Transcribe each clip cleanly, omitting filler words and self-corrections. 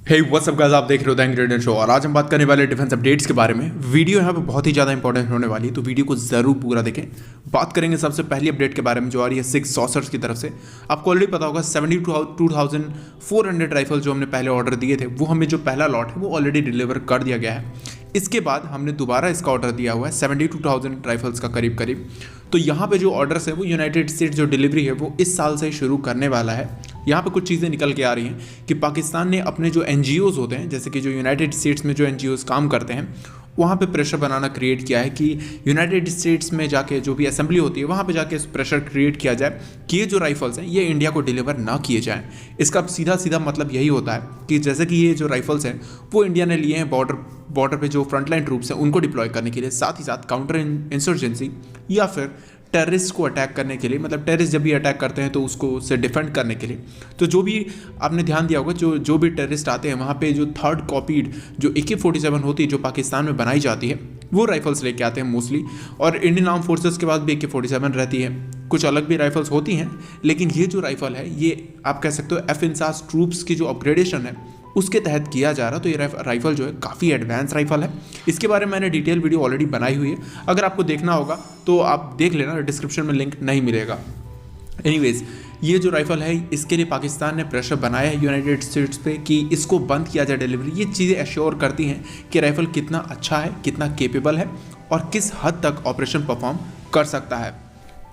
Hey what's up guys, आप देख रहे हो द इंग्रेडिएंट शो और आज हम बात करने वाले डिफेंस अपडेट्स के बारे में। वीडियो यहाँ पे बहुत ही ज़्यादा इंपॉर्टेंट होने वाली है, तो वीडियो को ज़रूर पूरा देखें। बात करेंगे सबसे पहली अपडेट के बारे में जो आ रही है 6 सॉसर्स की तरफ से। आपको ऑलरेडी पता होगा 72,400 राइफल जो हमने पहले ऑर्डर दिए थे, वो हमें जो पहला लॉट है वो ऑलरेडी डिलीवर कर दिया गया है। इसके बाद हमने दोबारा इसका ऑर्डर दिया हुआ है 72,000 राइफल्स का करीब। तो यहाँ पे जो ऑर्डर्स है वो यूनाइटेड स्टेट्स जो डिलीवरी है वो इस साल से शुरू करने वाला है। यहाँ पे कुछ चीज़ें निकल के आ रही हैं कि पाकिस्तान ने अपने जो NGOs होते हैं, जैसे कि जो यूनाइटेड स्टेट्स में जो NGOs काम करते हैं, वहाँ पे प्रेशर बनाना क्रिएट किया है कि यूनाइटेड स्टेट्स में जाके जो भी असेंबली होती है वहाँ पे जाके प्रेशर क्रिएट किया जाए कि ये जो राइफल्स हैं ये इंडिया को डिलीवर ना किए जाएं। इसका सीधा मतलब यही होता है कि जैसे कि ये जो राइफल्स हैं वो इंडिया ने लिए हैं बॉर्डर पे जो फ्रंटलाइन ट्रूप्स हैं उनको डिप्लॉय करने के लिए, साथ ही साथ काउंटर इंसर्जेंसी या फिर टेररिस्ट को अटैक करने के लिए, मतलब टेररिस्ट जब भी अटैक करते हैं तो उसको से डिफेंड करने के लिए। तो जो भी आपने ध्यान दिया होगा जो भी टेररिस्ट आते हैं वहाँ पे जो थर्ड कॉपीड जो AK-47 होती है जो पाकिस्तान में बनाई जाती है वो राइफल्स लेके आते हैं मोस्टली, और इंडियन आर्म फोर्सेस के पास भी AK-47 रहती है। कुछ अलग भी राइफल्स होती हैं, लेकिन ये जो राइफल है ये आप कह सकते हो F-INSAS ट्रूप्स की जो अपग्रेडेशन है उसके तहत किया जा रहा। तो ये राइफल जो है काफ़ी एडवांस राइफल है। इसके बारे में मैंने डिटेल वीडियो ऑलरेडी बनाई हुई है, अगर आपको देखना होगा तो आप देख लेना, डिस्क्रिप्शन में लिंक नहीं मिलेगा। एनीवेज, ये जो राइफल है इसके लिए पाकिस्तान ने प्रेशर बनाया है यूनाइटेड स्टेट्स पे कि इसको बंद किया जाए डिलीवरी। ये चीज़ें एश्योर करती हैं कि राइफल कितना अच्छा है, कितना केपेबल है और किस हद तक ऑपरेशन परफॉर्म कर सकता है।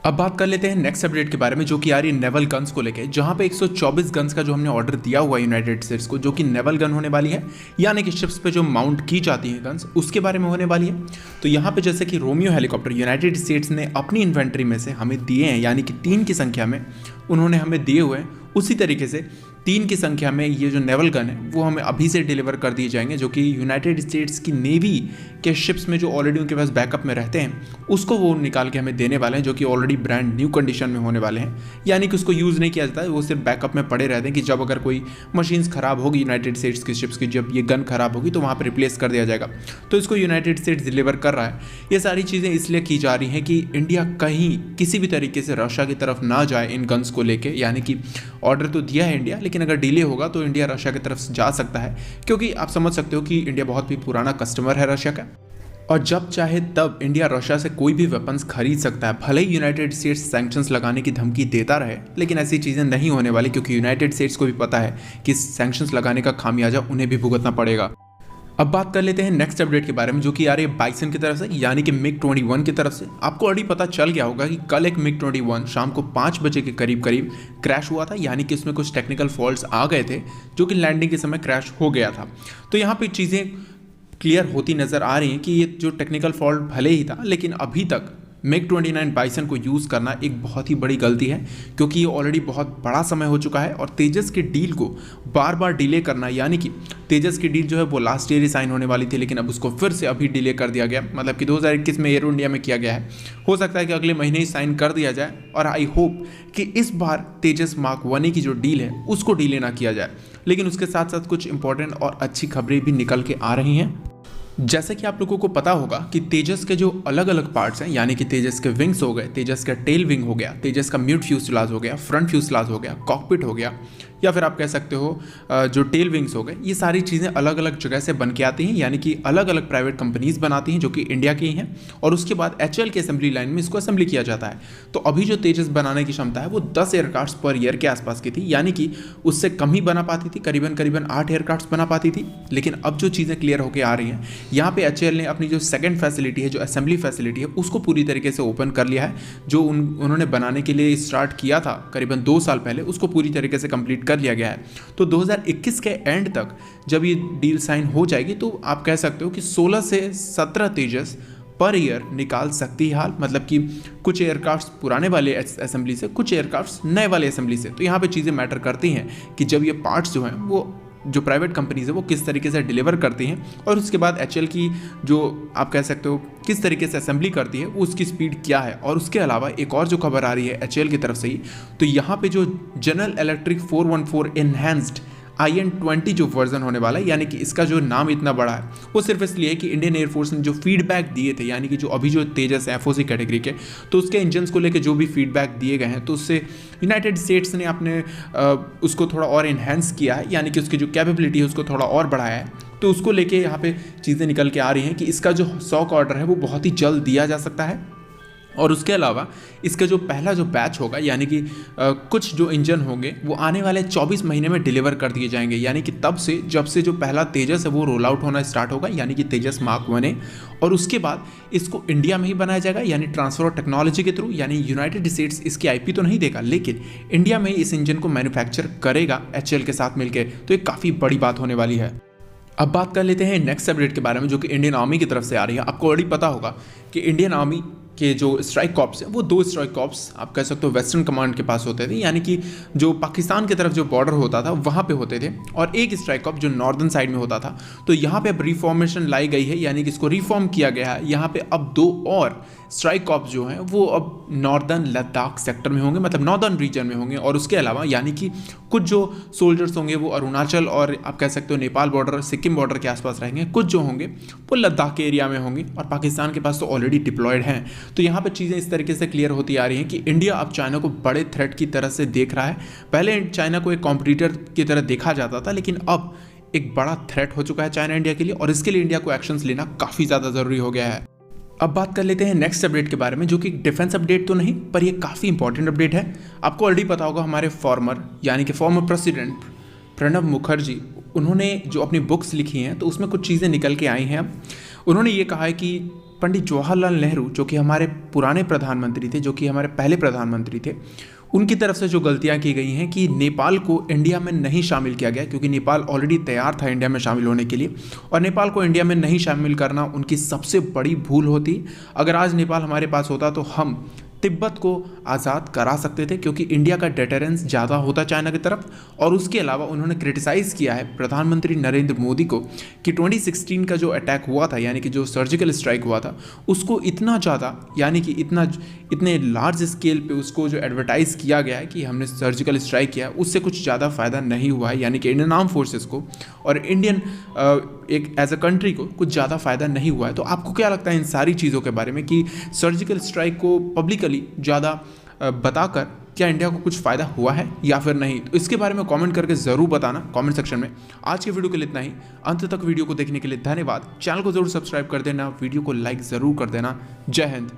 अब बात कर लेते हैं नेक्स्ट अपडेट के बारे में जो कि आ रही है नेवल गन्स को लेके, जहां पे 124 गन्स का जो हमने ऑर्डर दिया हुआ है यूनाइटेड स्टेट्स को, जो कि नेवल गन होने वाली है, यानी कि शिप्स पे जो माउंट की जाती हैं गन्स, उसके बारे में होने वाली है। तो यहाँ पे जैसे कि रोमियो हेलीकॉप्टर यूनाइटेड स्टेट्स ने अपनी इन्वेंट्री में से हमें दिए हैं, यानी कि 3 की संख्या में उन्होंने हमें दिए हुए हैं, उसी तरीके से 3 की संख्या में ये जो नेवल गन है वो हमें अभी से डिलीवर कर दिए जाएंगे, जो कि यूनाइटेड स्टेट्स की नेवी के शिप्स में जो ऑलरेडी उनके पास बैकअप में रहते हैं उसको वो निकाल के हमें देने वाले हैं, जो कि ऑलरेडी ब्रांड न्यू कंडीशन में होने वाले हैं। यानी कि उसको यूज़ नहीं किया जाता है, वो सिर्फ बैकअप में पड़े रहते हैं कि जब अगर कोई मशीन्स ख़राब होगी यूनाइटेड स्टेट्स की शिप्स की, जब ये गन ख़राब होगी तो वहाँ पर रिप्लेस कर दिया जाएगा। तो इसको यूनाइटेड स्टेट्स डिलीवर कर रहा है। ये सारी चीज़ें इसलिए की जा रही हैं कि इंडिया कहीं किसी भी तरीके से रशिया की तरफ ना जाए इन गन्स को लेके, यानी कि ऑर्डर तो दिया है इंडिया, लेकिन अगर डिले होगा तो इंडिया रशिया की तरफ जा सकता है, क्योंकि आप समझ सकते हो कि इंडिया बहुत ही पुराना कस्टमर है रशिया का, और जब चाहे तब इंडिया रशिया से कोई भी वेपन्स खरीद सकता है। भले ही यूनाइटेड स्टेट्स सैंक्शंस लगाने की धमकी देता रहे, लेकिन ऐसी चीज़ें नहीं होने वाली, क्योंकि यूनाइटेड स्टेट्स को भी पता है कि सैंक्शंस लगाने का खामियाजा उन्हें भी भुगतना पड़ेगा। अब बात कर लेते हैं नेक्स्ट अपडेट के बारे में जो कि आ रही है बाइसन की तरफ से, यानी कि MiG-21 की तरफ से। आपको ऑलरेडी पता चल गया होगा कि कल एक MiG-21 शाम को 5 बजे के करीब क्रैश हुआ था, यानी कि इसमें कुछ टेक्निकल फॉल्ट्स आ गए थे जो कि लैंडिंग के समय क्रैश हो गया था। तो यहाँ पे चीज़ें क्लियर होती नज़र आ रही हैं कि ये जो टेक्निकल फॉल्ट भले ही था, लेकिन अभी तक MiG-29 बाइसन को यूज़ करना एक बहुत ही बड़ी गलती है, क्योंकि ये ऑलरेडी बहुत बड़ा समय हो चुका है और तेजस की डील को बार डिले करना, यानी कि तेजस की डील जो है वो लास्ट ईयर ही साइन होने वाली थी, लेकिन अब उसको फिर से अभी डिले कर दिया गया, मतलब कि 2021 में एरो इंडिया में किया गया है। हो सकता है कि अगले महीने ही साइन कर दिया जाए, और आई होप कि इस बार तेजस मार्क 1 की जो डील है उसको डिले ना किया जाए। लेकिन उसके साथ साथ कुछ इंपॉर्टेंट और अच्छी खबरें भी निकल के आ रही हैं। जैसे कि आप लोगों को पता होगा कि तेजस के जो अलग अलग पार्ट्स हैं, यानी कि तेजस के विंग्स हो गए, तेजस का टेल विंग हो गया, तेजस का मिड फ्यूजलाज हो गया, फ्रंट फ्यूजलाज हो गया, कॉकपिट हो गया, या फिर आप कह सकते हो जो टेल विंग्स हो गए, ये सारी चीज़ें अलग अलग जगह से बन के आती हैं, यानी कि अलग अलग प्राइवेट कंपनीज बनाती हैं जो कि इंडिया की हैं, और उसके बाद HAL के असेंबली लाइन में इसको असेंबली किया जाता है। तो अभी जो तेजस बनाने की क्षमता है वो 10 एयरक्राफ्ट पर ईयर के आसपास की थी, यानी कि उससे कम ही बना पाती थी, करीबन 8 एयरक्राफ्ट बना पाती थी। लेकिन अब जो चीज़ें क्लियर होकर आ रही हैं, यहाँ पे HAL ने अपनी जो सेकंड फैसिलिटी है, जो असेंबली फैसिलिटी है, उसको पूरी तरीके से ओपन कर लिया है। जो उन्होंने बनाने के लिए स्टार्ट किया था करीबन 2 साल पहले, उसको पूरी तरीके से कंप्लीट कर लिया गया है। तो 2021 के एंड तक जब ये डील साइन हो जाएगी तो आप कह सकते हो कि 16 से 17 तेजस पर ईयर निकाल सकती है हाल, मतलब कि कुछ एयरक्राफ्ट्स पुराने वाले असेंबली से, कुछ एयरक्राफ्ट्स नए वाले असेंबली से। तो यहाँ पे चीज़ें मैटर करती हैं कि जब ये पार्ट्स जो हैं वो जो प्राइवेट कंपनीज है वो किस तरीके से डिलीवर करती हैं, और उसके बाद HAL की जो आप कह सकते हो किस तरीके से असेंबली करती है, वो उसकी स्पीड क्या है। और उसके अलावा एक और जो खबर आ रही है HAL की तरफ से ही, तो यहाँ पे जो जनरल इलेक्ट्रिक 414 एनहांस्ड IN-20 जो वर्जन होने वाला है, यानी कि इसका जो नाम इतना बड़ा है वो सिर्फ इसलिए है कि इंडियन एयरफोर्स ने जो फीडबैक दिए थे, यानी कि जो अभी जो तेजस FOC कैटेगरी के, तो उसके इंजन्स को लेकर जो भी फीडबैक दिए गए हैं, तो उससे यूनाइटेड स्टेट्स ने अपने उसको थोड़ा और इन्हेंस किया है, यानी कि उसकी जो कैपेबिलिटी है उसको थोड़ा और बढ़ाया है। तो उसको लेके यहाँ पे चीज़ें निकल के आ रही हैं कि इसका जो 100 का ऑर्डर है वो बहुत ही जल्द दिया जा सकता है। और उसके अलावा इसका जो पहला जो बैच होगा, यानी कि कुछ जो इंजन होंगे वो आने वाले 24 महीने में डिलीवर कर दिए जाएंगे, यानी कि तब से जब से जो पहला तेजस है वो रोल आउट होना स्टार्ट होगा, यानी कि तेजस मार्क 1 है। और उसके बाद इसको इंडिया में ही बनाया जाएगा, यानी ट्रांसफर ऑफ टेक्नोलॉजी के थ्रू, यानी यूनाइटेड स्टेट्स इसकी IP तो नहीं देगा, लेकिन इंडिया में ही इस इंजन को मैन्युफैक्चर करेगा HAL के साथ मिलकर। तो ये काफ़ी बड़ी बात होने वाली है। अब बात कर लेते हैं नेक्स्ट अपडेट के बारे में, जो कि इंडियन आर्मी की तरफ से आ रही है। आपको ऑलरेडी पता होगा कि इंडियन आर्मी के जो स्ट्राइक कॉर्प्स हैं वो 2 स्ट्राइक कॉर्प्स आप कह सकते हो वेस्टर्न कमांड के पास होते थे, यानी कि जो पाकिस्तान की तरफ जो बॉर्डर होता था वहाँ पे होते थे, और एक स्ट्राइक कॉर्प जो नॉर्दर्न साइड में होता था। तो यहाँ पे अब रिफॉर्मेशन लाई गई है, यानी कि इसको रिफॉर्म किया गया है। यहाँ पे अब 2 और स्ट्राइक कॉर्प्स जो हैं वो अब नॉर्दर्न लद्दाख सेक्टर में होंगे, मतलब नॉर्दर्न रीजन में होंगे। और उसके अलावा यानी कि कुछ जो सोल्जर्स होंगे वो अरुणाचल और आप कह सकते हो नेपाल बॉर्डर, सिक्किम बॉर्डर के आसपास रहेंगे, कुछ जो होंगे वो लद्दाख के एरिया में होंगे, और पाकिस्तान के पास तो ऑलरेडी डिप्लॉयड हैं। तो यहाँ पर चीज़ें इस तरीके से क्लियर होती आ रही हैं कि इंडिया अब चाइना को बड़े थ्रेट की तरह से देख रहा है। पहले चाइना को एक कॉम्पिटिटर की तरह देखा जाता था, लेकिन अब एक बड़ा थ्रेट हो चुका है चाइना इंडिया के लिए, और इसके लिए इंडिया को एक्शंस लेना काफ़ी ज़्यादा ज़रूरी हो गया है। अब बात कर लेते हैं नेक्स्ट अपडेट के बारे में, जो कि डिफेंस अपडेट तो नहीं, पर ये काफ़ी इंपॉर्टेंट अपडेट है। आपको ऑलरेडी पता होगा हमारे फॉर्मर प्रेसिडेंट प्रणब मुखर्जी, उन्होंने जो अपनी बुक्स लिखी हैं तो उसमें कुछ चीज़ें निकल के आई हैं। उन्होंने ये कहा है कि पंडित जवाहरलाल नेहरू, जो कि हमारे पुराने प्रधानमंत्री थे, जो कि हमारे पहले प्रधानमंत्री थे, उनकी तरफ से जो गलतियां की गई हैं कि नेपाल को इंडिया में नहीं शामिल किया गया, क्योंकि नेपाल ऑलरेडी तैयार था इंडिया में शामिल होने के लिए, और नेपाल को इंडिया में नहीं शामिल करना उनकी सबसे बड़ी भूल होती। अगर आज नेपाल हमारे पास होता तो हम तिब्बत को आज़ाद करा सकते थे, क्योंकि इंडिया का डेटरेंस ज़्यादा होता चाइना की तरफ। और उसके अलावा उन्होंने क्रिटिसाइज़ किया है प्रधानमंत्री नरेंद्र मोदी को कि 2016 का जो अटैक हुआ था, यानी कि जो सर्जिकल स्ट्राइक हुआ था, उसको इतना ज़्यादा, यानी कि इतने लार्ज स्केल पे उसको जो एडवर्टाइज़ किया गया है कि हमने सर्जिकल स्ट्राइक किया, उससे कुछ ज़्यादा फ़ायदा नहीं हुआ है, यानी कि इंडियन आर्म फोर्सेस को और इंडियन एक एज अ कंट्री को कुछ ज़्यादा फ़ायदा नहीं हुआ है। तो आपको क्या लगता है इन सारी चीज़ों के बारे में कि सर्जिकल स्ट्राइक को पब्लिकली ज़्यादा बताकर क्या इंडिया को कुछ फ़ायदा हुआ है या फिर नहीं? तो इसके बारे में कमेंट करके ज़रूर बताना कमेंट सेक्शन में। आज के वीडियो के लिए इतना ही। अंत तक वीडियो को देखने के लिए धन्यवाद। चैनल को ज़रूर सब्सक्राइब कर देना, वीडियो को लाइक ज़रूर कर देना। जय हिंद।